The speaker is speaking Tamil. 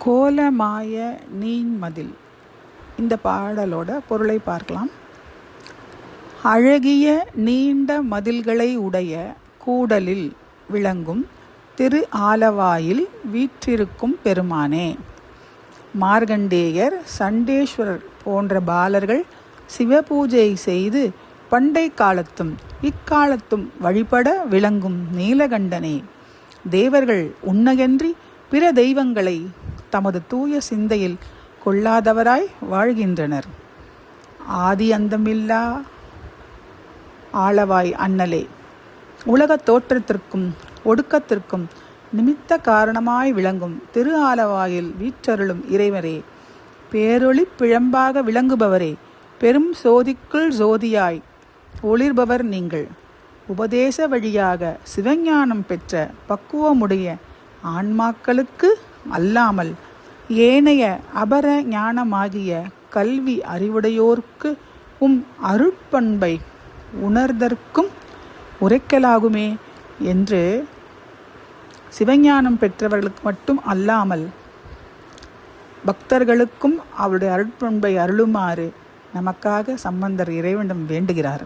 கோலமாய நீண்மதில். இந்த பாடலோட பொருளை பார்க்கலாம். அழகிய நீண்ட மதில்களை உடைய கூடலில் விளங்கும் திரு ஆலவாயில் வீற்றிருக்கும் பெருமானே. மார்கண்டேயர், சண்டேஸ்வரர் போன்ற பாலர்கள் சிவபூஜை செய்து பண்டை காலத்தும் இக்காலத்தும் வழிபட விளங்கும் நீலகண்டனே. தேவர்கள் உன்னகன்றி பிற தெய்வங்களை தமது தூய சிந்தையில் கொள்ளாதவராய் வாழ்கின்றனர். ஆதி அந்தமில்லா ஆலவாய் அண்ணலே, உலகத் தோற்றத்திற்கும் ஒடுக்கத்திற்கும் நிமித்த காரணமாய் விளங்கும் திரு ஆலவாயில் வீற்றருளும் இறைவரே, பேரொளி பிழம்பாக விளங்குபவரே, பெரும் சோதிக்குள் ஜோதியாய் ஒளிர்பவர் நீங்கள். உபதேச வழியாக சிவஞானம் பெற்ற பக்குவமுடைய ஆன்மாக்களுக்கு அல்லாமல் ஏனைய அபர ஞானமாகிய கல்வி அறிவுடையோர்க்கு அருட்பண்பை உணர்தற்கும் உரைக்கலாகுமே என்று சிவஞானம் பெற்றவர்களுக்கு மட்டும் அல்லாமல் பக்தர்களுக்கும் அவருடைய அருட்பண்பை அருளுமாறு நமக்காக சம்பந்தர் இறைவனிடம் வேண்டுகிறார்.